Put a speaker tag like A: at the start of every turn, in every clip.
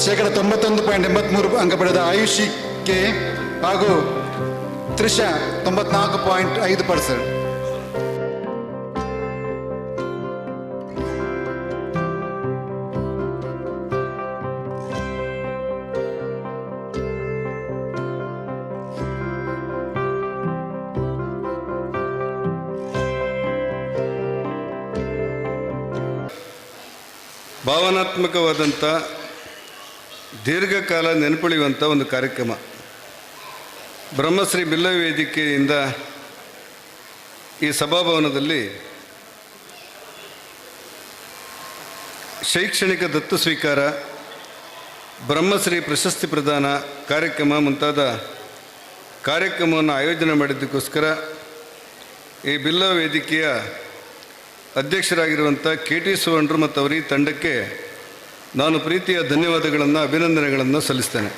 A: ಶೇಕಡ 91.83 ಅಂಕ ಪಡೆದ ಆಯುಷಿ ಕೆ ಹಾಗೂ ತ್ರಿಷಾ 94.5%.
B: ಭಾವನಾತ್ಮಕವಾದಂಥ ದೀರ್ಘಕಾಲ ನೆನಪುಳಿಯುವಂಥ ಒಂದು ಕಾರ್ಯಕ್ರಮ. ಬ್ರಹ್ಮಶ್ರೀ ಬಿಲ್ಲವ ವೇದಿಕೆಯಿಂದ ಈ ಸಭಾಭವನದಲ್ಲಿ ಶೈಕ್ಷಣಿಕ ದತ್ತು ಸ್ವೀಕಾರ, ಬ್ರಹ್ಮಶ್ರೀ ಪ್ರಶಸ್ತಿ ಪ್ರದಾನ ಕಾರ್ಯಕ್ರಮ ಮುಂತಾದ ಕಾರ್ಯಕ್ರಮವನ್ನು ಆಯೋಜನೆ ಮಾಡಿದ್ದಕ್ಕೋಸ್ಕರ ಈ ಬಿಲ್ಲವ ವೇದಿಕೆಯ ಅಧ್ಯಕ್ಷರಾಗಿರುವಂಥ KT ಸುವರ್ಣರು ಮತ್ತು ಅವರ ತಂಡಕ್ಕೆ ನಾನು ಪ್ರೀತಿಯ ಧನ್ಯವಾದಗಳನ್ನು, ಅಭಿನಂದನೆಗಳನ್ನು ಸಲ್ಲಿಸ್ತೇನೆ.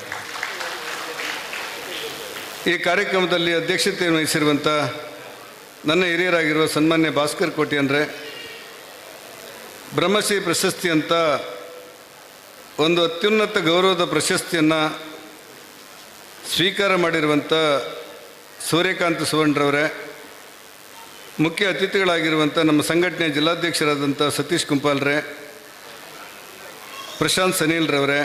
B: ಈ ಕಾರ್ಯಕ್ರಮದಲ್ಲಿ ಅಧ್ಯಕ್ಷತೆಯನ್ನು ವಹಿಸಿರುವಂಥ ನನ್ನ ಹಿರಿಯರಾಗಿರುವ ಸನ್ಮಾನ್ಯ ಭಾಸ್ಕರ್ ಕೋಟ್ಯಾನ್ರೆ, ಬ್ರಹ್ಮಶ್ರೀ ಪ್ರಶಸ್ತಿ ಅಂತ ಒಂದು ಅತ್ಯುನ್ನತ ಗೌರವದ ಪ್ರಶಸ್ತಿಯನ್ನು ಸ್ವೀಕಾರ ಮಾಡಿರುವಂಥ ಸೂರ್ಯಕಾಂತ್ ಸುವರ್ಣರವರೇ, ಮುಖ್ಯ ಅತಿಥಿಗಳಾಗಿರುವಂಥ ನಮ್ಮ ಸಂಘಟನೆಯ ಜಿಲ್ಲಾಧ್ಯಕ್ಷರಾದಂಥ ಸತೀಶ್ ಕುಂಪಾಲ್ರೆ, ಪ್ರಶಾಂತ್ ಸನೀಲ್ರವರೇ,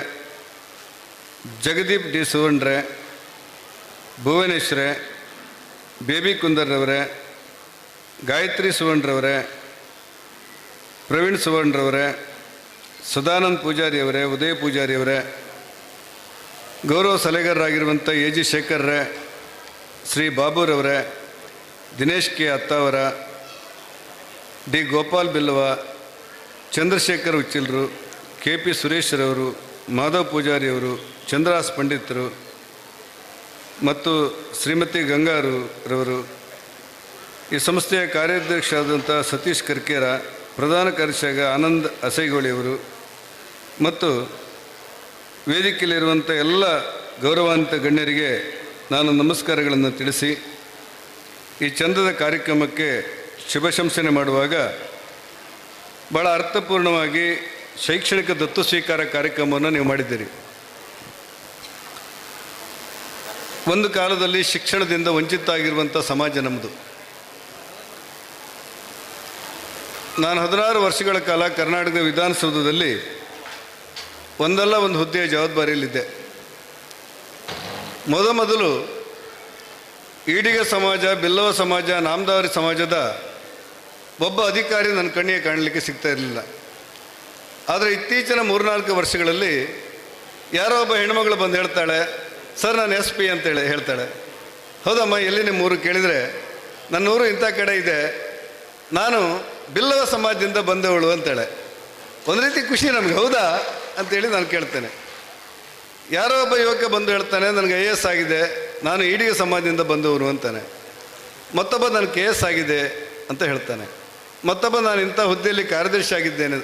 B: ಜಗದೀಪ್ ಡಿ ಸುವರ್ಣರೇ, ಭುವನೇಶ್ವರೇ, ಬೇಬಿ ಕುಂದರ್ರವರೇ, ಗಾಯತ್ರಿ ಸುವರ್ಣರವರೇ, ಪ್ರವೀಣ್ ಸುವರ್ಣರವರೇ, ಸದಾನಂದ್ ಪೂಜಾರಿಯವರೇ, ಉದಯ ಪೂಜಾರಿಯವರೇ, ಗೌರವ ಸಲಹೆಗಾರರಾಗಿರುವಂಥ AG ಶೇಖರ್ರೇ, ಶ್ರೀ ಬಾಬುರವರೇ, ದಿನೇಶ್ ಕೆ ಅತ್ತಾವರ, ಡಿ ಗೋಪಾಲ್ ಬಿಲ್ಲವ, ಚಂದ್ರಶೇಖರ್ ಉಚ್ಚಿಲ್ರು, KP ಸುರೇಶ್ರವರು, ಮಾಧವ್ ಪೂಜಾರಿಯವರು, ಚಂದ್ರಾಸ್ ಪಂಡಿತರು ಮತ್ತು ಶ್ರೀಮತಿ ಗಂಗಾರವರು, ಈ ಸಂಸ್ಥೆಯ ಕಾರ್ಯಾಧ್ಯಕ್ಷರಾದಂಥ ಸತೀಶ್ ಕರ್ಕೇರ, ಪ್ರಧಾನ ಕಾರ್ಯದರ್ಶಿಯಾಗ ಆನಂದ್ ಅಸೈಗೋಳಿಯವರು ಮತ್ತು ವೇದಿಕೆಯಲ್ಲಿರುವಂಥ ಎಲ್ಲ ಗೌರವಾನ್ವಿತ ಗಣ್ಯರಿಗೆ ನಾನು ನಮಸ್ಕಾರಗಳನ್ನು ತಿಳಿಸಿ ಈ ಚಂದದ ಕಾರ್ಯಕ್ರಮಕ್ಕೆ ಶುಭಶಂಸನೆ ಮಾಡುವಾಗ ಭಾಳ ಅರ್ಥಪೂರ್ಣವಾಗಿ ಶೈಕ್ಷಣಿಕ ದತ್ತು ಸ್ವೀಕಾರ ಕಾರ್ಯಕ್ರಮವನ್ನು ನೀವು ಮಾಡಿದ್ದೀರಿ. ಒಂದು ಕಾಲದಲ್ಲಿ ಶಿಕ್ಷಣದಿಂದ ವಂಚಿತ ಆಗಿರುವಂಥ ಸಮಾಜ ನಮ್ಮದು. ನಾನು 16 ವರ್ಷಗಳ ಕಾಲ ಕರ್ನಾಟಕದ ವಿಧಾನಸೌಧದಲ್ಲಿ ಒಂದಲ್ಲ ಒಂದು ಹುದ್ದೆಯ ಜವಾಬ್ದಾರಿಯಲ್ಲಿದ್ದೆ. ಮೊದಲು ಈಡಿಗ ಸಮಾಜ, ಬಿಲ್ಲವ ಸಮಾಜ, ನಾಮದಾರಿ ಸಮಾಜದ ಒಬ್ಬ ಅಧಿಕಾರಿ ನನ್ನ ಕಣ್ಣಿಗೆ ಕಾಣಲಿಕ್ಕೆ ಸಿಗ್ತಾ ಇರಲಿಲ್ಲ. ಆದರೆ ಇತ್ತೀಚಿನ 3-4 ವರ್ಷಗಳಲ್ಲಿ ಯಾರೋ ಒಬ್ಬ ಹೆಣ್ಮಗಳು ಬಂದು ಹೇಳ್ತಾಳೆ, ಸರ್ ನಾನು SP ಅಂತೇಳಿ ಹೇಳ್ತಾಳೆ. ಹೌದಮ್ಮ, ಎಲ್ಲಿ ನಿಮ್ಮ ಊರು ಕೇಳಿದರೆ, ನನ್ನ ಊರು ಇಂಥ ಕಡೆ ಇದೆ, ನಾನು ಬಿಲ್ಲವ ಸಮಾಜದಿಂದ ಬಂದವಳು ಅಂತೇಳೆ. ಒಂದು ರೀತಿ ಖುಷಿ ನಮಗೆ, ಹೌದಾ ಅಂತೇಳಿ ನಾನು ಕೇಳ್ತೇನೆ. ಯಾರೋ ಒಬ್ಬ ಯುವಕ ಬಂದು ಹೇಳ್ತಾನೆ, ನನಗೆ IAS ಆಗಿದೆ, ನಾನು ಈಡಿಗ ಸಮಾಜದಿಂದ ಬಂದವರು ಅಂತಾನೆ. ಮತ್ತೊಬ್ಬ ನನಗೆ KS ಆಗಿದೆ ಅಂತ ಹೇಳ್ತಾನೆ. ಮತ್ತೊಬ್ಬ ನಾನು ಇಂಥ ಹುದ್ದೆಯಲ್ಲಿ ಕಾರ್ಯದರ್ಶಿ ಆಗಿದ್ದೇನೆ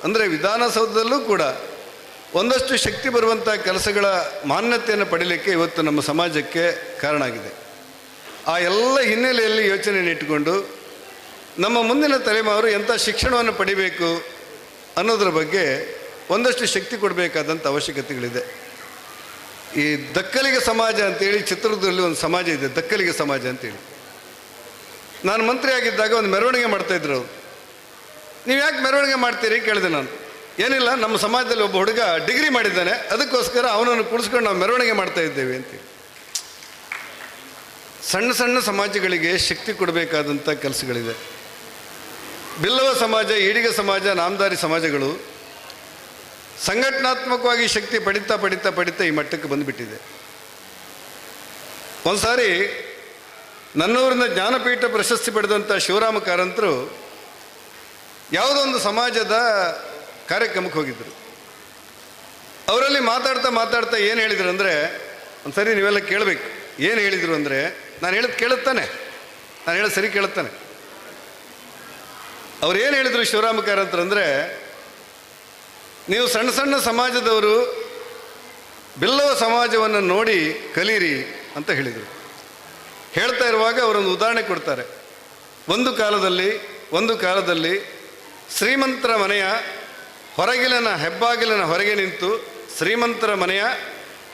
B: ಅಂದರೆ ವಿಧಾನಸೌಧದಲ್ಲೂ ಕೂಡ ಒಂದಷ್ಟು ಶಕ್ತಿ ಬರುವಂಥ ಕೆಲಸಗಳ ಮಾನ್ಯತೆಯನ್ನು ಪಡೀಲಿಕ್ಕೆ ಇವತ್ತು ನಮ್ಮ ಸಮಾಜಕ್ಕೆ ಕಾರಣ ಆಗಿದೆ. ಆ ಎಲ್ಲ ಹಿನ್ನೆಲೆಯಲ್ಲಿ ಯೋಚನೆಯನ್ನು ಇಟ್ಟುಕೊಂಡು ನಮ್ಮ ಮುಂದಿನ ತಲೆಮಾರು ಎಂಥ ಶಿಕ್ಷಣವನ್ನು ಪಡಿಬೇಕು ಅನ್ನೋದ್ರ ಬಗ್ಗೆ ಒಂದಷ್ಟು ಶಕ್ತಿ ಕೊಡಬೇಕಾದಂಥ ಅವಶ್ಯಕತೆಗಳಿದೆ. ಈ ದಕ್ಕಲಿಗ ಸಮಾಜ ಅಂತೇಳಿ ಚಿತ್ರದುರ್ಗದಲ್ಲಿ ಒಂದು ಸಮಾಜ ಇದೆ, ದಕ್ಕಲಿಗ ಸಮಾಜ ಅಂತೇಳಿ. ನಾನು ಮಂತ್ರಿ ಆಗಿದ್ದಾಗ ಒಂದು ಮೆರವಣಿಗೆ ಮಾಡ್ತಾಯಿದ್ರು. ನೀವು ಯಾಕೆ ಮೆರವಣಿಗೆ ಮಾಡ್ತೀರಿ ಕೇಳಿದೆ ನಾನು. ಏನಿಲ್ಲ, ನಮ್ಮ ಸಮಾಜದಲ್ಲಿ ಒಬ್ಬ ಹುಡುಗ ಡಿಗ್ರಿ ಮಾಡಿದ್ದಾನೆ, ಅದಕ್ಕೋಸ್ಕರ ಅವನನ್ನು ಕುಳಿಸ್ಕೊಂಡು ನಾವು ಮೆರವಣಿಗೆ ಮಾಡ್ತಾ ಇದ್ದೇವೆ ಅಂತೇಳಿ. ಸಣ್ಣ ಸಣ್ಣ ಸಮಾಜಗಳಿಗೆ ಶಕ್ತಿ ಕೊಡಬೇಕಾದಂಥ ಕೆಲಸಗಳಿದೆ. ಬಿಲ್ಲವ ಸಮಾಜ, ಈಡಿಗ ಸಮಾಜ, ನಾಮದಾರಿ ಸಮಾಜಗಳು ಸಂಘಟನಾತ್ಮಕವಾಗಿ ಶಕ್ತಿ ಪಡಿತಾ ಈ ಮಟ್ಟಕ್ಕೆ ಬಂದುಬಿಟ್ಟಿದೆ. ಒಂದು ಸಾರಿ ನನ್ನೂರಿನ ಜ್ಞಾನಪೀಠ ಪ್ರಶಸ್ತಿ ಪಡೆದಂಥ ಶಿವರಾಮ ಕಾರಂತರು ಯಾವುದೋ ಒಂದು ಸಮಾಜದ ಕಾರ್ಯಕ್ರಮಕ್ಕೆ ಹೋಗಿದ್ದರು. ಅವರಲ್ಲಿ ಮಾತಾಡ್ತಾ ಏನು ಹೇಳಿದರು ಅಂದರೆ, ಒಂದು ಸರಿ ನೀವೆಲ್ಲ ಕೇಳಬೇಕು, ಏನು ಹೇಳಿದರು ಅಂದರೆ, ನಾನು ಹೇಳೋದು ಕೇಳುತ್ತಾನೆ, ನಾನು ಹೇಳೋದು ಸರಿ ಕೇಳುತ್ತಾನೆ. ಅವ್ರು ಏನು ಹೇಳಿದರು ಶಿವರಾಮ ಕಾರಂತರು ಅಂದರೆ, ನೀವು ಸಣ್ಣ ಸಣ್ಣ ಸಮಾಜದವರು ಬಿಲ್ಲವ ಸಮಾಜವನ್ನು ನೋಡಿ ಕಲೀರಿ ಅಂತ ಹೇಳಿದರು. ಹೇಳ್ತಾ ಇರುವಾಗ ಅವರೊಂದು ಉದಾಹರಣೆ ಕೊಡ್ತಾರೆ. ಒಂದು ಕಾಲದಲ್ಲಿ ಶ್ರೀಮಂತರ ಮನೆಯ ಹೆಬ್ಬಾಗಿಲಿನ ಹೊರಗೆ ನಿಂತು ಶ್ರೀಮಂತರ ಮನೆಯ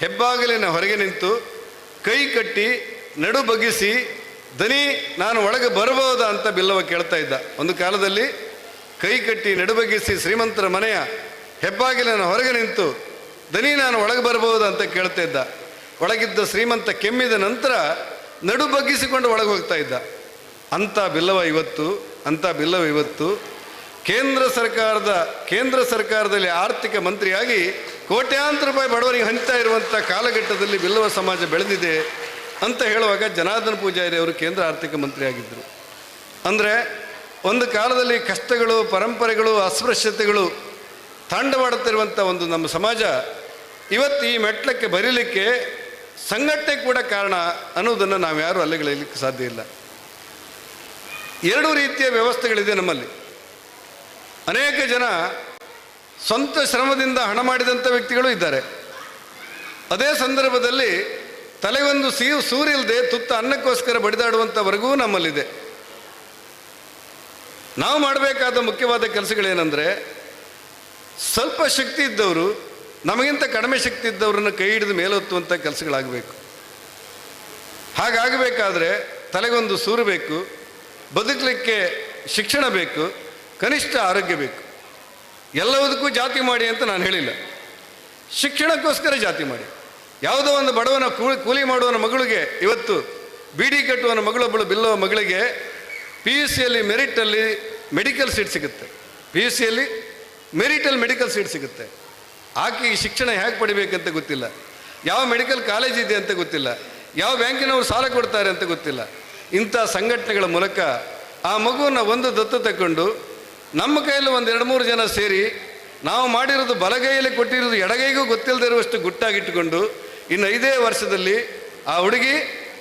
B: ಹೆಬ್ಬಾಗಿಲಿನ ಹೊರಗೆ ನಿಂತು ಕೈ ಕಟ್ಟಿ ನಡು ಬಗ್ಗಿಸಿ ದನಿ ನಾನು ಒಳಗೆ ಬರಬಹುದಾ ಅಂತ ಬಿಲ್ಲವ ಕೇಳ್ತಾ ಇದ್ದ. ಒಂದು ಕಾಲದಲ್ಲಿ ಕೈ ಕಟ್ಟಿ ನಡು ಬಗ್ಗಿಸಿ ಶ್ರೀಮಂತರ ಮನೆಯ ಹೆಬ್ಬಾಗಿಲಿನ ಹೊರಗೆ ನಿಂತು ದನಿ ನಾನು ಒಳಗೆ ಬರಬಹುದಾ ಅಂತ ಕೇಳ್ತಾ ಇದ್ದ. ಒಳಗಿದ್ದ ಶ್ರೀಮಂತ ಕೆಮ್ಮಿದ ನಂತರ ನಡು ಬಗ್ಗಿಸಿಕೊಂಡು ಒಳಗೆ ಹೋಗ್ತಾ ಇದ್ದ. ಅಂಥ ಬಿಲ್ಲವ ಇವತ್ತು ಕೇಂದ್ರ ಸರ್ಕಾರದಲ್ಲಿ ಆರ್ಥಿಕ ಮಂತ್ರಿಯಾಗಿ ಕೋಟ್ಯಾಂತರ ರೂಪಾಯಿ ಬಡವರಿಗೆ ಹಂಚ್ತಾ ಇರುವಂಥ ಕಾಲಘಟ್ಟದಲ್ಲಿ ಬಿಲ್ಲವ ಸಮಾಜ ಬೆಳೆದಿದೆ ಅಂತ ಹೇಳುವಾಗ ಜನಾರ್ದನ ಪೂಜಾರಿ ಅವರು ಕೇಂದ್ರ ಆರ್ಥಿಕ ಮಂತ್ರಿ ಆಗಿದ್ದರು. ಅಂದರೆ ಒಂದು ಕಾಲದಲ್ಲಿ ಕಷ್ಟಗಳು, ಪರಂಪರೆಗಳು, ಅಸ್ಪೃಶ್ಯತೆಗಳು ತಾಂಡವಾಡುತ್ತಿರುವಂಥ ಒಂದು ನಮ್ಮ ಸಮಾಜ ಇವತ್ತು ಈ ಮೆಟ್ಲಕ್ಕೆ ಬರೀಲಿಕ್ಕೆ ಸಂಘಟನೆ ಕೂಡ ಕಾರಣ ಅನ್ನೋದನ್ನು ನಾವು ಯಾರೂ ಅಲ್ಲಿಗಳಲಿಕ್ಕೆ ಸಾಧ್ಯ ಇಲ್ಲ. ಎರಡು ರೀತಿಯ ವ್ಯವಸ್ಥೆಗಳಿದೆ ನಮ್ಮಲ್ಲಿ. ಅನೇಕ ಜನ ಸ್ವಂತ ಶ್ರಮದಿಂದ ಹಣ ಮಾಡಿದಂಥ ವ್ಯಕ್ತಿಗಳು ಇದ್ದಾರೆ. ಅದೇ ಸಂದರ್ಭದಲ್ಲಿ ತಲೆಗೊಂದು ಸೂರಿಲ್ಲದೆ ತುತ್ತ ಅನ್ನಕ್ಕೋಸ್ಕರ ಬಡಿದಾಡುವಂಥವರೆಗೂ ನಮ್ಮಲ್ಲಿದೆ. ನಾವು ಮಾಡಬೇಕಾದ ಮುಖ್ಯವಾದ ಕೆಲಸಗಳೇನೆಂದರೆ, ಸ್ವಲ್ಪ ಶಕ್ತಿ ಇದ್ದವರು ನಮಗಿಂತ ಕಡಿಮೆ ಶಕ್ತಿ ಇದ್ದವ್ರನ್ನ ಕೈ ಹಿಡಿದು ಮೇಲೊತ್ತುವಂಥ ಕೆಲಸಗಳಾಗಬೇಕು. ಹಾಗಾಗಬೇಕಾದ್ರೆ ತಲೆಗೊಂದು ಸೂರು ಬೇಕು, ಬದುಕಲಿಕ್ಕೆ ಶಿಕ್ಷಣ ಬೇಕು, ಕನಿಷ್ಠ ಆರೋಗ್ಯ ಬೇಕು. ಎಲ್ಲದಕ್ಕೂ ಜಾತಿ ಮಾಡಿ ಅಂತ ನಾನು ಹೇಳಿಲ್ಲ. ಶಿಕ್ಷಣಕ್ಕೋಸ್ಕರ ಜಾತಿ ಮಾಡಿ. ಯಾವುದೋ ಒಂದು ಬಡವನ ಕೂಲಿ ಮಾಡುವನ ಮಗಳಿಗೆ, ಇವತ್ತು ಬಿಡಿ ಕಟ್ಟುವನ ಮಗಳೊಬ್ಬಳು ಬಿಲ್ಲವ ಮಗಳಿಗೆ PUCಯಲ್ಲಿ ಮೆರಿಟಲ್ಲಿ ಮೆಡಿಕಲ್ ಸೀಟ್ ಸಿಗುತ್ತೆ. PUCಯಲ್ಲಿ ಮೆರಿಟಲ್ಲಿ ಮೆಡಿಕಲ್ ಸೀಟ್ ಸಿಗುತ್ತೆ. ಆಕೆಗೆ ಶಿಕ್ಷಣ ಹೇಗೆ ಪಡಿಬೇಕಂತ ಗೊತ್ತಿಲ್ಲ, ಯಾವ ಮೆಡಿಕಲ್ ಕಾಲೇಜ್ ಇದೆ ಅಂತ ಗೊತ್ತಿಲ್ಲ, ಯಾವ ಬ್ಯಾಂಕಿನವರು ಸಾಲ ಕೊಡ್ತಾರೆ ಅಂತ ಗೊತ್ತಿಲ್ಲ. ಇಂಥ ಸಂಘಟನೆಗಳ ಮೂಲಕ ಆ ಮಗುವನ್ನು ಒಂದು ದತ್ತು ತಗೊಂಡು ನಮ್ಮ ಕೈಯಲ್ಲಿ ಒಂದು 2-3 ಜನ ಸೇರಿ ನಾವು ಮಾಡಿರೋದು ಬಲಗೈಯಲ್ಲಿ ಕೊಟ್ಟಿರೋದು ಎಡಗೈಗೂ ಗೊತ್ತಿಲ್ಲದೆ ಇರುವಷ್ಟು ಗುಟ್ಟಾಗಿಟ್ಟುಕೊಂಡು ಇನ್ನು 5 ವರ್ಷದಲ್ಲಿ ಆ ಹುಡುಗಿ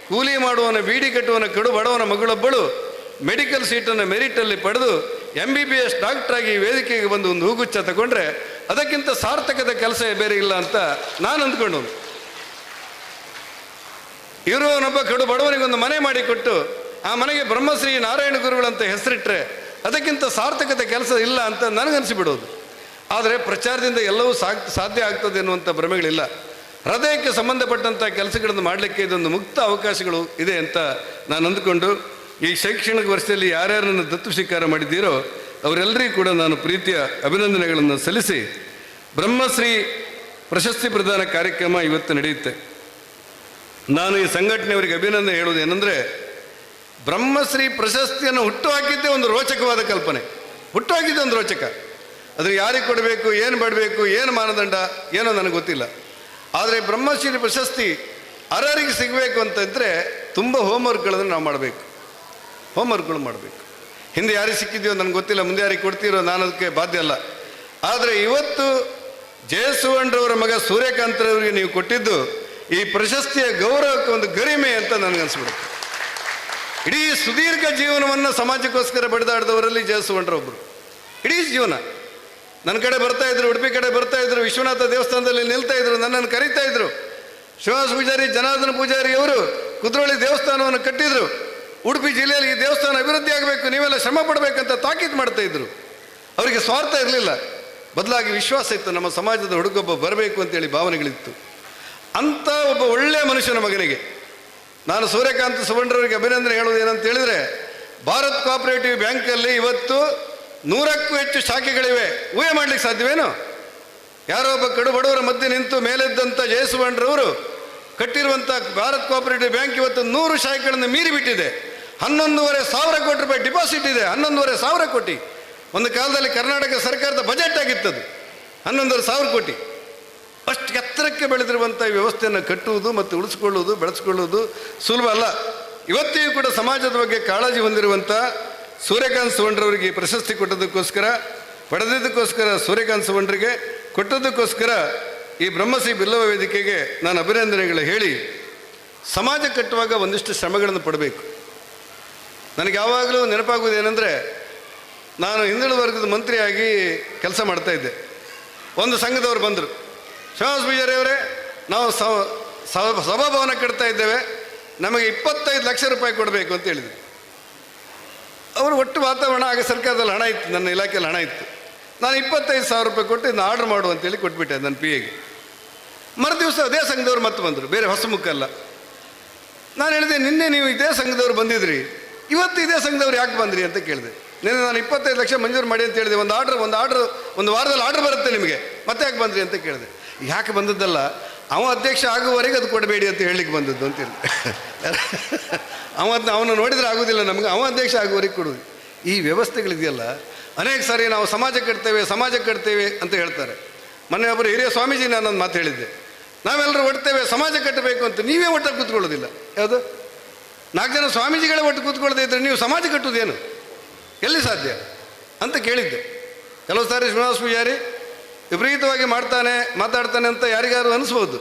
B: ಕೂಲಿ ಮಾಡುವನ ಬೀಡಿ ಕಟ್ಟುವನ ಕಡು ಬಡವನ ಮಗಳೊಬ್ಬಳು ಮೆಡಿಕಲ್ ಸೀಟನ್ನು ಮೆರಿಟಲ್ಲಿ ಪಡೆದು MBBS ಡಾಕ್ಟ್ರಾಗಿ ವೇದಿಕೆಗೆ ಬಂದು ಒಂದು ಹೂಗುಚ್ಛ ತಗೊಂಡ್ರೆ ಅದಕ್ಕಿಂತ ಸಾರ್ಥಕದ ಕೆಲಸ ಬೇರೆ ಇಲ್ಲ ಅಂತ ನಾನು ಅಂದ್ಕೊಂಡು, ಇರುವನೊಬ್ಬ ಕಡು ಬಡವನಿಗೊಂದು ಮನೆ ಮಾಡಿಕೊಟ್ಟು ಆ ಮನೆಗೆ ಬ್ರಹ್ಮಶ್ರೀ ನಾರಾಯಣ ಗುರುಗಳಂತ ಹೆಸರಿಟ್ಟರೆ ಅದಕ್ಕಿಂತ ಸಾರ್ಥಕತೆ ಕೆಲಸ ಇಲ್ಲ ಅಂತ ನನಗನ್ಸಿಬಿಡೋದು. ಆದರೆ ಪ್ರಚಾರದಿಂದ ಎಲ್ಲವೂ ಸಾಧ್ಯ ಆಗ್ತದೆ ಎನ್ನುವಂಥ ಭ್ರಮೆಗಳಿಲ್ಲ. ಹೃದಯಕ್ಕೆ ಸಂಬಂಧಪಟ್ಟಂಥ ಕೆಲಸಗಳನ್ನು ಮಾಡಲಿಕ್ಕೆ ಇದೊಂದು ಮುಕ್ತ ಅವಕಾಶಗಳು ಇದೆ ಅಂತ ನಾನು ಅಂದುಕೊಂಡು, ಈ ಶೈಕ್ಷಣಿಕ ವರ್ಷದಲ್ಲಿ ಯಾರ್ಯಾರನ್ನು ದತ್ತು ಸ್ವೀಕಾರ ಮಾಡಿದ್ದೀರೋ ಅವರೆಲ್ಲರಿಗೂ ಕೂಡ ನಾನು ಪ್ರೀತಿಯ ಅಭಿನಂದನೆಗಳನ್ನು ಸಲ್ಲಿಸಿ, ಬ್ರಹ್ಮಶ್ರೀ ಪ್ರಶಸ್ತಿ ಪ್ರದಾನ ಕಾರ್ಯಕ್ರಮ ಇವತ್ತು ನಡೆಯುತ್ತೆ. ನಾನು ಈ ಸಂಘಟನೆಯವರಿಗೆ ಅಭಿನಂದನೆ ಹೇಳುವುದು ಏನಂದರೆ, ಬ್ರಹ್ಮಶ್ರೀ ಪ್ರಶಸ್ತಿಯನ್ನು ಹುಟ್ಟುಹಾಕಿದ್ದೇ ಒಂದು ರೋಚಕವಾದ ಕಲ್ಪನೆ, ಹುಟ್ಟುಹಾಕಿದ್ದೇ ಒಂದು ರೋಚಕ. ಆದರೆ ಯಾರಿಗೆ ಕೊಡಬೇಕು, ಏನು ಮಾಡಬೇಕು, ಏನು ಮಾನದಂಡ ಏನೋ ನನಗೆ ಗೊತ್ತಿಲ್ಲ. ಆದರೆ ಬ್ರಹ್ಮಶ್ರೀ ಪ್ರಶಸ್ತಿ ಅರ್ಹರಿಗೆ ಸಿಗಬೇಕು ಅಂತಂದರೆ ತುಂಬ ಹೋಮ್ವರ್ಕ್ಗಳನ್ನು ನಾವು ಮಾಡಬೇಕು, ಹೋಮ್ವರ್ಕ್ಗಳು ಮಾಡಬೇಕು. ಹಿಂದೆ ಯಾರಿಗೆ ಸಿಕ್ಕಿದೆಯೋ ನನಗೆ ಗೊತ್ತಿಲ್ಲ, ಮುಂದೆ ಯಾರಿಗೆ ಕೊಡ್ತೀರೋ ನಾನು ಅದಕ್ಕೆ ಬಾಧ್ಯ ಅಲ್ಲ. ಆದರೆ ಇವತ್ತು ಜಯಸುವರ್ಣರವರ ಮಗ ಸೂರ್ಯಕಾಂತರವರಿಗೆ ನೀವು ಕೊಟ್ಟಿದ್ದು ಈ ಪ್ರಶಸ್ತಿಯ ಗೌರವಕ್ಕೆ ಒಂದು ಗರಿಮೆ ಅಂತ ನನಗನ್ಸ್ಬಿಡುತ್ತೆ. ಇಡೀ ಸುದೀರ್ಘ ಜೀವನವನ್ನು ಸಮಾಜಕ್ಕೋಸ್ಕರ ಬಡಿದಾಡಿದವರಲ್ಲಿ ಜಯಸುವರ್ಣರೊಬ್ಬರು. ಇಡೀ ಜೀವನ ನನ್ನ ಕಡೆ ಬರ್ತಾಯಿದ್ರು, ಉಡುಪಿ ಕಡೆ ಬರ್ತಾಯಿದ್ರು, ವಿಶ್ವನಾಥ ದೇವಸ್ಥಾನದಲ್ಲಿ ನಿಲ್ತಾಯಿದ್ರು, ನನ್ನನ್ನು ಕರೀತಾಯಿದ್ರು. ಶ್ರೀನಿವಾಸ ಪೂಜಾರಿ, ಜನಾರ್ದನ ಪೂಜಾರಿ ಅವರು ಕುದ್ರೋಳಿ ದೇವಸ್ಥಾನವನ್ನು ಕಟ್ಟಿದರು. ಉಡುಪಿ ಜಿಲ್ಲೆಯಲ್ಲಿ ಈ ದೇವಸ್ಥಾನ ಅಭಿವೃದ್ಧಿ ಆಗಬೇಕು, ನೀವೆಲ್ಲ ಶ್ರಮ ಪಡಬೇಕಂತ ತಾಕೀತು ಮಾಡ್ತಾಯಿದ್ರು. ಅವರಿಗೆ ಸ್ವಾರ್ಥ ಇರಲಿಲ್ಲ, ಬದಲಾಗಿ ವಿಶ್ವಾಸ ಇತ್ತು, ನಮ್ಮ ಸಮಾಜದ ಹುಡುಗೊಬ್ಬ ಬರಬೇಕು ಅಂತೇಳಿ ಭಾವನೆಗಳಿತ್ತು. ಅಂಥ ಒಬ್ಬ ಒಳ್ಳೆಯ ಮನುಷ್ಯನ ಮಗನಿಗೆ ನಾನು ಸೂರ್ಯಕಾಂತ ಸುವರ್ಣರವರಿಗೆ ಅಭಿನಂದನೆ ಹೇಳೋದು ಏನಂತ ಹೇಳಿದರೆ, ಭಾರತ್ ಕೋಆಪರೇಟಿವ್ ಬ್ಯಾಂಕಲ್ಲಿ ಇವತ್ತು 100ಕ್ಕೂ ಹೆಚ್ಚು ಶಾಖೆಗಳಿವೆ. ಊಹೆ ಮಾಡಲಿಕ್ಕೆ ಸಾಧ್ಯವೇನು? ಯಾರೋ ಒಬ್ಬ ಕಡು ಬಡವರ ಮಧ್ಯೆ ನಿಂತು ಮೇಲೆದ್ದಂಥ ಜಯಸುವರ್ಣರವರು ಕಟ್ಟಿರುವಂಥ ಭಾರತ್ ಕೋಆಪರೇಟಿವ್ ಬ್ಯಾಂಕ್ ಇವತ್ತು 100 ಶಾಖೆಗಳನ್ನು ಮೀರಿ ಬಿಟ್ಟಿದೆ. 11,500 ಕೋಟಿ ರೂಪಾಯಿ ಡಿಪಾಸಿಟ್ ಇದೆ. 11,500 ಕೋಟಿ. ಒಂದು ಕಾಲದಲ್ಲಿ ಕರ್ನಾಟಕ ಸರ್ಕಾರದ ಬಜೆಟ್ ಆಗಿತ್ತದು 11,500 ಕೋಟಿ. ಅಷ್ಟು ಎತ್ತರಕ್ಕೆ ಬೆಳೆದಿರುವಂಥ ವ್ಯವಸ್ಥೆಯನ್ನು ಕಟ್ಟುವುದು ಮತ್ತು ಉಳಿಸ್ಕೊಳ್ಳುವುದು, ಬೆಳೆಸ್ಕೊಳ್ಳುವುದು ಸುಲಭ ಅಲ್ಲ. ಇವತ್ತಿಗೂ ಕೂಡ ಸಮಾಜದ ಬಗ್ಗೆ ಕಾಳಜಿ ಹೊಂದಿರುವಂಥ ಸೂರ್ಯಕಾಂತ್ ಸುವರ್ಣರವರಿಗೆ ಪ್ರಶಸ್ತಿ ಪಡೆದಿದ್ದಕ್ಕೋಸ್ಕರ ಸೂರ್ಯಕಾಂತ್ ಸುವರ್ಣರಿಗೆ ಕೊಟ್ಟದ್ದಕ್ಕೋಸ್ಕರ ಈ ಬ್ರಹ್ಮಶ್ರೀ ಬಿಲ್ಲವ ವೇದಿಕೆಗೆ ನಾನು ಅಭಿನಂದನೆಗಳು ಹೇಳಿ, ಸಮಾಜ ಕಟ್ಟುವಾಗ ಒಂದಿಷ್ಟು ಶ್ರಮಗಳನ್ನು ಪಡಬೇಕು. ನನಗೆ ಯಾವಾಗಲೂ ನೆನಪಾಗುವುದೇನೆಂದರೆ, ನಾನು ಹಿಂದುಳಿದ ವರ್ಗದ ಮಂತ್ರಿಯಾಗಿ ಕೆಲಸ ಮಾಡ್ತಾಯಿದ್ದೆ. ಒಂದು ಸಂಘದವರು ಬಂದರು, ಶ್ರೀನಿವಾಸ ಪೂಜಾರಿ ಅವರೇ, ನಾವು ಸಭಾಭವನ ಕಟ್ತಾ ಇದ್ದೇವೆ, ನಮಗೆ 25 ಲಕ್ಷ ರೂಪಾಯಿ ಕೊಡಬೇಕು ಅಂತ ಹೇಳಿದರು. ಅವರು ಒಟ್ಟು ವಾತಾವರಣ, ಆಗ ಸರ್ಕಾರದಲ್ಲಿ ಹಣ ಇತ್ತು, ನನ್ನ ಇಲಾಖೆಯಲ್ಲಿ ಹಣ ಇತ್ತು. ನಾನು 25,000 ರೂಪಾಯಿ ಕೊಟ್ಟು ಇದನ್ನು ಆರ್ಡ್ರ್ ಮಾಡು ಅಂತೇಳಿ ಕೊಟ್ಬಿಟ್ಟೆ ನನ್ನ PAಗೆ. ಮರುದಿವಸ ಅದೇ ಸಂಘದವ್ರು ಮತ್ತೆ ಬಂದರು, ಬೇರೆ ಹೊಸ ಮುಖಲ್ಲ. ನಾನು ಹೇಳಿದೆ, ನಿನ್ನೆ ನೀವು ಇದೇ ಸಂಘದವ್ರು ಬಂದಿದ್ರಿ, ಇವತ್ತು ಇದೇ ಸಂಘದವ್ರು ಯಾಕೆ ಬಂದ್ರಿ ಅಂತ ಕೇಳಿದೆ. ನಿನ್ನೆ ನಾನು 25 ಲಕ್ಷ ಮಂಜೂರು ಮಾಡಿ ಅಂತ ಹೇಳಿದೆ, ಒಂದು ವಾರದಲ್ಲಿ ಆರ್ಡ್ರ್ ಬರುತ್ತೆ ನಿಮಗೆ, ಮತ್ತೆ ಯಾಕೆ ಬಂದ್ರಿ ಅಂತ ಕೇಳಿದೆ. ಯಾಕೆ ಬಂದದ್ದಲ್ಲ, ಅವ ಅಧ್ಯಕ್ಷ ಆಗುವವರೆಗೆ ಅದು ಕೊಡಬೇಡಿ ಅಂತ ಹೇಳಲಿಕ್ಕೆ ಬಂದದ್ದು ಅಂತ ಹೇಳಿ. ಅವನು ನೋಡಿದರೆ ಆಗೋದಿಲ್ಲ ನಮಗೆ, ಅವ ಅಧ್ಯಕ್ಷ ಆಗುವವರೆಗೆ ಕೊಡೋದು. ಈ ವ್ಯವಸ್ಥೆಗಳಿದೆಯಲ್ಲ, ಅನೇಕ ಸಾರಿ ನಾವು ಸಮಾಜ ಕಟ್ತೇವೆ ಅಂತ ಹೇಳ್ತಾರೆ. ಮೊನ್ನೆ ಒಬ್ಬರು ಹಿರಿಯ ಸ್ವಾಮೀಜಿ ನಾನೊಂದು ಮಾತು ಹೇಳಿದ್ದೆ, ನಾವೆಲ್ಲರೂ ಒಡ್ತೇವೆ ಸಮಾಜ ಕಟ್ಟಬೇಕು ಅಂತ, ನೀವೇ ಒಟ್ಟಾಗಿ ಕೂತ್ಕೊಳ್ಳೋದಿಲ್ಲ. ಯಾವುದು 4 ಜನ ಸ್ವಾಮೀಜಿಗಳೇ ಒಟ್ಟು ಕೂತ್ಕೊಳ್ಳದೆ ಇದ್ದರೆ ನೀವು ಸಮಾಜ ಕಟ್ಟುವುದೇನು, ಎಲ್ಲಿ ಸಾಧ್ಯ ಅಂತ ಕೇಳಿದ್ದೆ. ಕೆಲವು ಸಾರಿ ಶ್ರೀನಿವಾಸ ಪೂಜಾರಿ ವಿಪರೀತವಾಗಿ ಮಾತಾಡ್ತಾನೆ ಅಂತ ಯಾರಿಗಾರು ಅನಿಸ್ಬೋದು,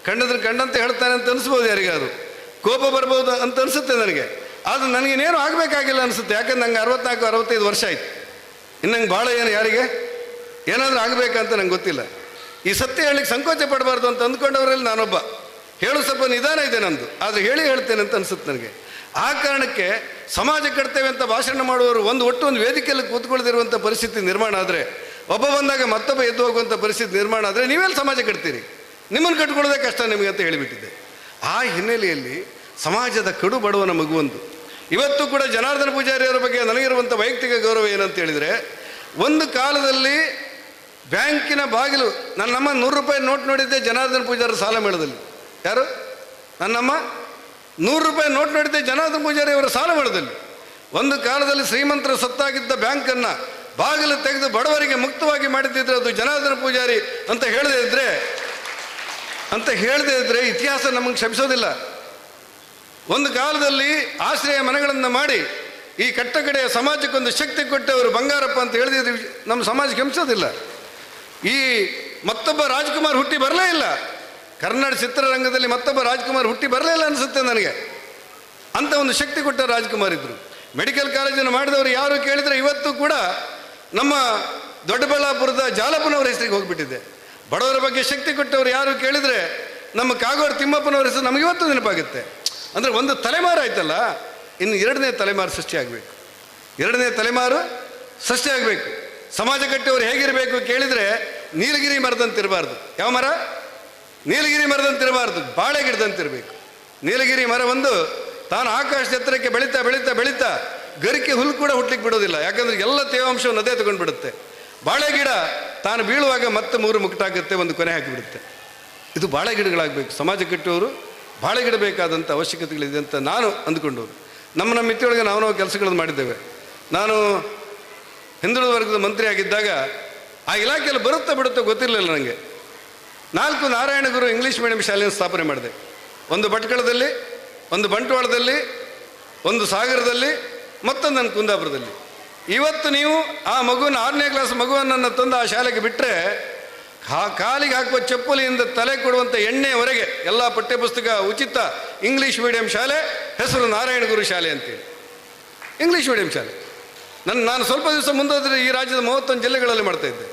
B: ಕಂಡಂತೆ ಹೇಳ್ತಾನೆ ಅಂತ ಅನಿಸ್ಬೋದು, ಯಾರಿಗಾರು ಕೋಪ ಬರ್ಬೋದು ಅಂತ ಅನಿಸುತ್ತೆ ನನಗೆ. ಆದರೆ ನನಗೇನೇನು ಆಗಬೇಕಾಗಿಲ್ಲ ಅನಿಸುತ್ತೆ. ಯಾಕಂದ್ರೆ ನಂಗೆ 64-65 ವರ್ಷ ಆಯ್ತು. ಇನ್ನು ನಂಗೆ ಭಾಳ ಯಾರಿಗೆ ಏನಾದರೂ ಆಗಬೇಕಂತ ನಂಗೆ ಗೊತ್ತಿಲ್ಲ. ಈ ಸತ್ಯ ಹೇಳಲಿಕ್ಕೆ ಸಂಕೋಚ ಪಡಬಾರ್ದು ಅಂತ ಅಂದ್ಕೊಂಡವರಲ್ಲಿ ನಾನೊಬ್ಬ. ಹೇಳು ಸ್ವಲ್ಪ ನಿಧಾನ ಇದೆ ನಮ್ಮದು, ಆದರೆ ಹೇಳ್ತೇನೆ ಅಂತ ಅನಿಸುತ್ತೆ ನನಗೆ. ಆ ಕಾರಣಕ್ಕೆ ಸಮಾಜ ಕಟ್ತೇವೆ ಅಂತ ಭಾಷಣ ಮಾಡುವವರು ಒಂದು ವೇದಿಕೆಯಲ್ಲಿ ಕೂತ್ಕೊಳ್ಳದಿರುವಂಥ ಪರಿಸ್ಥಿತಿ ನಿರ್ಮಾಣ ಆದರೆ, ಒಬ್ಬ ಬಂದಾಗ ಮತ್ತೊಬ್ಬ ಎದ್ದು ಹೋಗುವಂಥ ಪರಿಸ್ಥಿತಿ ನಿರ್ಮಾಣ ಆದರೆ ನೀವೆಲ್ಲಿ ಸಮಾಜ ಕಟ್ತೀರಿ, ನಿಮ್ಮನ್ನು ಕಟ್ಕೊಳ್ಳೋದೇ ಕಷ್ಟ ನಿಮಗೆ ಅಂತ ಹೇಳಿಬಿಟ್ಟಿದ್ದೆ. ಆ ಹಿನ್ನೆಲೆಯಲ್ಲಿ ಸಮಾಜದ ಕಡು ಬಡವನ ಮಗುವೊಂದು ಇವತ್ತು ಕೂಡ ಜನಾರ್ದನ ಪೂಜಾರಿಯವರ ಬಗ್ಗೆ ನನಗಿರುವಂಥ ವೈಯಕ್ತಿಕ ಗೌರವ ಏನಂತ ಹೇಳಿದರೆ, ಒಂದು ಕಾಲದಲ್ಲಿ ಬ್ಯಾಂಕಿನ ಬಾಗಿಲು ನನ್ನಮ್ಮ 100 ರೂಪಾಯಿ ನೋಟ್ ನೋಡಿದ್ದೆ ಜನಾರ್ದನ ಪೂಜಾರಿ ಸಾಲ ಮೇಳದಲ್ಲಿ. ಯಾರು? ನನ್ನಮ್ಮ 100 ರೂಪಾಯಿ ನೋಟ್ ನೋಡಿದ್ದೆ ಜನಾರ್ದನ ಪೂಜಾರಿ ಅವರ ಸಾಲ ಮೇಳದಲ್ಲಿ. ಒಂದು ಕಾಲದಲ್ಲಿ ಶ್ರೀಮಂತರ ಸತ್ತಾಗಿದ್ದ ಬ್ಯಾಂಕನ್ನು ಬಾಗಿಲು ತೆಗೆದು ಬಡವರಿಗೆ ಮುಕ್ತವಾಗಿ ಮಾಡಿದ್ದಿದ್ರೆ ಅದು ಜನಾರ್ದನ ಪೂಜಾರಿ ಅಂತ ಹೇಳದೇ ಇದ್ರೆ ಇತಿಹಾಸ ನಮಗೆ ಕ್ಷಮಿಸೋದಿಲ್ಲ. ಒಂದು ಕಾಲದಲ್ಲಿ ಆಶ್ರಯ ಮನೆಗಳನ್ನು ಮಾಡಿ ಈ ಕಟ್ಟಕಡೆಯ ಸಮಾಜಕ್ಕೊಂದು ಶಕ್ತಿ ಕೊಟ್ಟವರು ಬಂಗಾರಪ್ಪ ಅಂತ ಹೇಳಿದ್ರೆ ನಮ್ಮ ಸಮಾಜ ಕ್ಷಮಿಸೋದಿಲ್ಲ. ಈ ಮತ್ತೊಬ್ಬ ರಾಜ್ಕುಮಾರ್ ಹುಟ್ಟಿ ಬರಲೇ ಇಲ್ಲ, ಕನ್ನಡ ಚಿತ್ರರಂಗದಲ್ಲಿ ಮತ್ತೊಬ್ಬ ರಾಜ್ಕುಮಾರ್ ಹುಟ್ಟಿ ಬರಲೇ ಇಲ್ಲ ಅನಿಸುತ್ತೆ ನನಗೆ. ಅಂತ ಒಂದು ಶಕ್ತಿ ಕೊಟ್ಟ ರಾಜ್ಕುಮಾರ್ ಇದ್ದರು. ಮೆಡಿಕಲ್ ಕಾಲೇಜನ್ನು ಮಾಡಿದವರು ಯಾರು ಕೇಳಿದರೆ ಇವತ್ತು ಕೂಡ ನಮ್ಮ ದೊಡ್ಡಬಳ್ಳಾಪುರದ ಜಾಲಪ್ಪನವರ ಹೆಸರಿಗೆ ಹೋಗಿಬಿಟ್ಟಿದೆ. ಬಡವರ ಬಗ್ಗೆ ಶಕ್ತಿ ಕೊಟ್ಟವರು ಯಾರು ಕೇಳಿದರೆ ನಮ್ಮ ಕಾಗೋಡು ತಿಮ್ಮಪ್ಪನವರ ಹೆಸರು ನಮಗೆ ಇವತ್ತು ನೆನಪಾಗುತ್ತೆ. ಅಂದರೆ ಒಂದು ತಲೆಮಾರು ಆಯ್ತಲ್ಲ, ಇನ್ನು 2ನೇ ತಲೆಮಾರು ಸೃಷ್ಟಿಯಾಗಬೇಕು. ಸಮಾಜ ಕಟ್ಟಿಯವರು ಹೇಗಿರಬೇಕು ಕೇಳಿದರೆ ನೀಲಗಿರಿ ಮರದಂತಿರಬಾರ್ದು. ಯಾವ ಮರ? ನೀಲಗಿರಿ ಮರದಂತಿರಬಾರ್ದು, ಬಾಳೆ ಗಿಡದಂತಿರಬೇಕು. ನೀಲಗಿರಿ ಮರ ಒಂದು ತಾನು ಆಕಾಶದ ಎತ್ತರಕ್ಕೆ ಬೆಳೀತಾ ಗರಿಕೆ ಹುಲ್ಲು ಕೂಡ ಹುಟ್ಲಿಕ್ಕೆ ಬಿಡೋದಿಲ್ಲ, ಯಾಕಂದರೆ ಎಲ್ಲ ತೇವಾಂಶವನ್ನು ಅದೇ ತಗೊಂಡು ಬಿಡುತ್ತೆ. ಬಾಳೆ ಗಿಡ ತಾನು ಬೀಳುವಾಗ ಮತ್ತೆ 3 ಮುಕ್ಟಾಗುತ್ತೆ, ಒಂದು ಕೊನೆ ಹಾಕಿಬಿಡುತ್ತೆ. ಇದು ಬಾಳೆ ಗಿಡಗಳಾಗಬೇಕು. ಸಮಾಜ ಕಟ್ಟುವವರು ಬಾಳೆ ಗಿಡ ಬೇಕಾದಂಥ ಅವಶ್ಯಕತೆಗಳಿದೆ ಅಂತ ನಾನು ಅಂದ್ಕೊಂಡವರು. ನಮ್ಮ ಮಿತಿಯೊಳಗೆ ನಾವು ಕೆಲಸಗಳನ್ನು ಮಾಡಿದ್ದೇವೆ. ನಾನು ಹಿಂದುಳಿದ ವರ್ಗದ ಮಂತ್ರಿ ಆಗಿದ್ದಾಗ ಆ ಇಲಾಖೆಯಲ್ಲಿ ಬರುತ್ತಾ ಬಿಡುತ್ತೋ ಗೊತ್ತಿರಲಿಲ್ಲ ನನಗೆ. 4 ನಾರಾಯಣಗುರು ಇಂಗ್ಲೀಷ್ ಮೀಡಿಯಂ ಶಾಲೆಯನ್ನು ಸ್ಥಾಪನೆ ಮಾಡಿದೆ. ಒಂದು ಭಟ್ಕಳದಲ್ಲಿ, ಒಂದು ಬಂಟ್ವಾಳದಲ್ಲಿ, ಒಂದು ಸಾಗರದಲ್ಲಿ, ಮತ್ತೊಂದು ನನ್ನ ಕುಂದಾಪುರದಲ್ಲಿ. ಇವತ್ತು ನೀವು ಆ ಮಗುವನ್ನು 6ನೇ ಕ್ಲಾಸ್ ಮಗುವನ್ನು ತಂದು ಆ ಶಾಲೆಗೆ ಬಿಟ್ಟರೆ ಕಾಲಿಗೆ ಹಾಕುವ ಚಪ್ಪಲಿಯಿಂದ ತಲೆ ಕೊಡುವಂಥ ಎಣ್ಣೆವರೆಗೆ ಎಲ್ಲ ಪಠ್ಯಪುಸ್ತಕ ಉಚಿತ. ಇಂಗ್ಲೀಷ್ ಮೀಡಿಯಂ ಶಾಲೆ, ಹೆಸರು ನಾರಾಯಣಗುರು ಶಾಲೆ ಅಂತೇಳಿ ಇಂಗ್ಲೀಷ್ ಮೀಡಿಯಂ ಶಾಲೆ. ನಾನು ಸ್ವಲ್ಪ ದಿವಸ ಮುಂದೋದ್ರೆ ಈ ರಾಜ್ಯದ 31 ಜಿಲ್ಲೆಗಳಲ್ಲಿ ಮಾಡ್ತಾಯಿದ್ದೆ.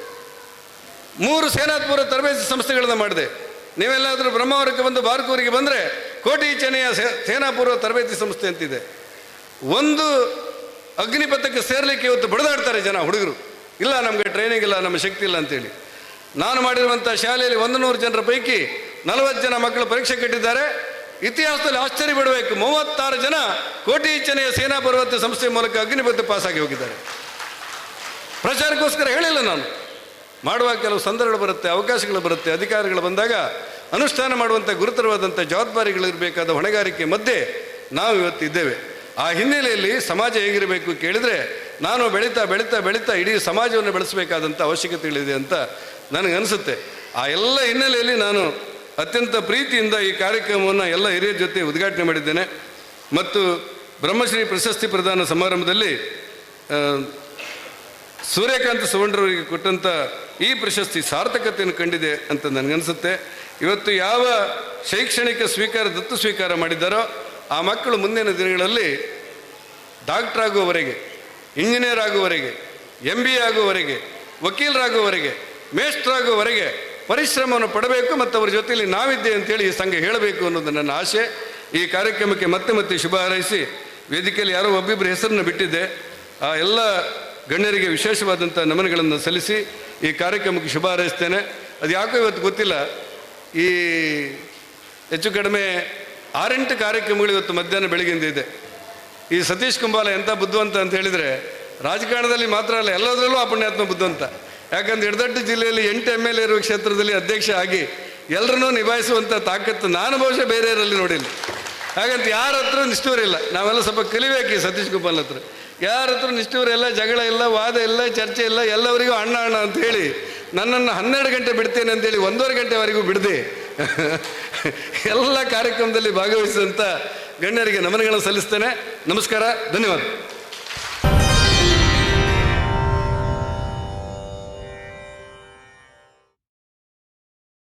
B: 3 ಸೇನಾಪೂರ್ವ ತರಬೇತಿ ಸಂಸ್ಥೆಗಳನ್ನು ಮಾಡಿದೆ. ನೀವೆಲ್ಲಾದರೂ ಬ್ರಹ್ಮಾವರಕ್ಕೆ ಬಂದು ಬಾರ್ಕೂರಿಗೆ ಬಂದರೆ ಕೋಟಿ ಚೆನ್ನಯ್ಯ ಸೇನಾಪೂರ್ವ ತರಬೇತಿ ಸಂಸ್ಥೆ ಅಂತಿದೆ. ಒಂದು ಅಗ್ನಿಪಥಕ್ಕೆ ಸೇರಲಿಕ್ಕೆ ಇವತ್ತು ಬಡಿದಾಡ್ತಾರೆ ಜನ, ಹುಡುಗರು. ಇಲ್ಲ, ನಮಗೆ ಟ್ರೈನಿಂಗ್ ಇಲ್ಲ, ನಮ್ಮ ಶಕ್ತಿ ಇಲ್ಲ ಅಂತೇಳಿ. ನಾನು ಮಾಡಿರುವಂಥ ಶಾಲೆಯಲ್ಲಿ 100 ಜನರ ಪೈಕಿ 40 ಜನ ಮಕ್ಕಳು ಪರೀಕ್ಷೆ ಕಟ್ಟಿದ್ದಾರೆ. ಇತಿಹಾಸದಲ್ಲಿ ಆಶ್ಚರ್ಯ ಪಡಬೇಕು, 36 ಜನ ಕೋಟಿ ಚೆನ್ನಯ್ಯ ಸೇನಾ ಪರ್ವತ ಸಂಸ್ಥೆ ಮೂಲಕ ಅಗ್ನಿಪಥ ಪಾಸಾಗಿ ಹೋಗಿದ್ದಾರೆ. ಪ್ರಚಾರಕ್ಕೋಸ್ಕರ ಹೇಳಿಲ್ಲ ನಾನು. ಮಾಡುವಾಗ ಕೆಲವು ಸಂದರ್ಭಗಳು ಬರುತ್ತೆ, ಅವಕಾಶಗಳು ಬರುತ್ತೆ, ಅಧಿಕಾರಿಗಳು ಬಂದಾಗ ಅನುಷ್ಠಾನ ಮಾಡುವಂಥ ಗುರುತರವಾದಂಥ ಜವಾಬ್ದಾರಿಗಳಿರಬೇಕಾದ ಹೊಣೆಗಾರಿಕೆ ಮಧ್ಯೆ ನಾವು ಇವತ್ತಿದ್ದೇವೆ. ಆ ಹಿನ್ನೆಲೆಯಲ್ಲಿ ಸಮಾಜ ಹೇಗಿರಬೇಕು ಕೇಳಿದರೆ, ನಾನು ಬೆಳೀತಾ ಇಡೀ ಸಮಾಜವನ್ನು ಬೆಳೆಸಬೇಕಾದಂಥ ಅವಶ್ಯಕತೆಗಳಿದೆ ಅಂತ ನನಗನ್ನಿಸುತ್ತೆ. ಆ ಎಲ್ಲ ಹಿನ್ನೆಲೆಯಲ್ಲಿ ನಾನು ಅತ್ಯಂತ ಪ್ರೀತಿಯಿಂದ ಈ ಕಾರ್ಯಕ್ರಮವನ್ನು ಎಲ್ಲ ಹಿರಿಯರ ಜೊತೆ ಉದ್ಘಾಟನೆ ಮಾಡಿದ್ದೇನೆ. ಮತ್ತು ಬ್ರಹ್ಮಶ್ರೀ ಪ್ರಶಸ್ತಿ ಪ್ರದಾನ ಸಮಾರಂಭದಲ್ಲಿ ಸೂರ್ಯಕಾಂತ ಸುವರ್ಣರವರಿಗೆ ಕೊಟ್ಟಂಥ ಈ ಪ್ರಶಸ್ತಿ ಸಾರ್ಥಕತೆಯನ್ನು ಕಂಡಿದೆ ಅಂತ ನನಗನ್ನಿಸುತ್ತೆ. ಇವತ್ತು ಯಾವ ಶೈಕ್ಷಣಿಕ ದತ್ತು ಸ್ವೀಕಾರ ಮಾಡಿದ್ದಾರೋ ಆ ಮಕ್ಕಳು ಮುಂದಿನ ದಿನಗಳಲ್ಲಿ ಡಾಕ್ಟರ್ ಆಗುವವರೆಗೆ, ಇಂಜಿನಿಯರ್ ಆಗುವವರೆಗೆ, MBA ಆಗುವವರೆಗೆ, ವಕೀಲರಾಗುವವರೆಗೆ, ಮೇಷ್ಟ್ರಾಗುವವರೆಗೆ ಪರಿಶ್ರಮವನ್ನು ಪಡಬೇಕು ಮತ್ತು ಅವರ ಜೊತೆಯಲ್ಲಿ ನಾವಿದ್ದೆ ಅಂತೇಳಿ ಈ ಸಂಘ ಹೇಳಬೇಕು ಅನ್ನೋದು ನನ್ನ ಆಸೆ. ಈ ಕಾರ್ಯಕ್ರಮಕ್ಕೆ ಮತ್ತೆ ಶುಭ ಹಾರೈಸಿ, ವೇದಿಕೆಯಲ್ಲಿ ಯಾರೋ ಒಬ್ಬಿಬ್ಬರ ಹೆಸರನ್ನು ಬಿಟ್ಟಿದ್ದೆ, ಆ ಎಲ್ಲ ಗಣ್ಯರಿಗೆ ವಿಶೇಷವಾದಂಥ ನಮನಗಳನ್ನು ಸಲ್ಲಿಸಿ ಈ ಕಾರ್ಯಕ್ರಮಕ್ಕೆ ಶುಭ ಹಾರೈಸ್ತೇನೆ. ಅದು ಯಾಕೋ ಇವತ್ತು ಗೊತ್ತಿಲ್ಲ, ಈ ಹೆಚ್ಚು ಕಡಿಮೆ 6-8 ಕಾರ್ಯಕ್ರಮಗಳು ಇವತ್ತು ಮಧ್ಯಾಹ್ನ ಬೆಳಗ್ಗಿಂದ ಇದೆ. ಈ ಸತೀಶ್ ಕುಂಬಾಲ ಎಂಥ ಬುದ್ಧಿವಂತ ಅಂತ ಹೇಳಿದರೆ, ರಾಜಕಾರಣದಲ್ಲಿ ಮಾತ್ರ ಅಲ್ಲ, ಎಲ್ಲದರಲ್ಲೂ ಆ ಪುಣ್ಯಾತ್ಮ ಬುದ್ಧಿವಂತ. ಯಾಕಂದ್ರೆ ಎಡದಟ್ಟು ಜಿಲ್ಲೆಯಲ್ಲಿ 8 MLA ಇರುವ ಕ್ಷೇತ್ರದಲ್ಲಿ ಅಧ್ಯಕ್ಷ ಆಗಿ ಎಲ್ಲರನ್ನೂ ನಿಭಾಯಿಸುವಂಥ ತಾಕತ್ತು ನಾನು ಬಹುಶಃ ಬೇರೆಯವರಲ್ಲಿ ನೋಡಿಲ್ಲ. ಹಾಗಂತ ಯಾರ ಹತ್ರ ನಿಷ್ಠೂರ ಇಲ್ಲ. ನಾವೆಲ್ಲ ಸ್ವಲ್ಪ ಕಲಿಬೇಕು ಈ ಸತೀಶ್ ಕುಂಬಾಲ್ ಹತ್ರ. ಯಾರ ಹತ್ರ ನಿಷ್ಠೂರ ಇಲ್ಲ, ಜಗಳ ಇಲ್ಲ, ವಾದ ಇಲ್ಲ, ಚರ್ಚೆ ಇಲ್ಲ, ಎಲ್ಲವರಿಗೂ ಅಣ್ಣ ಅಣ್ಣ ಅಂತ ಹೇಳಿ ನನ್ನನ್ನು 12 ಗಂಟೆ ಬಿಡ್ತೇನೆ ಅಂತೇಳಿ 1.5 ಗಂಟೆವರೆಗೂ ಬಿಡದೆ ಎಲ್ಲ ಕಾರ್ಯಕ್ರಮದಲ್ಲಿ ಭಾಗವಹಿಸಿದಂಥ ಗಣ್ಯರಿಗೆ ನಮನಗಳನ್ನು ಸಲ್ಲಿಸ್ತೇನೆ. ನಮಸ್ಕಾರ, ಧನ್ಯವಾದ.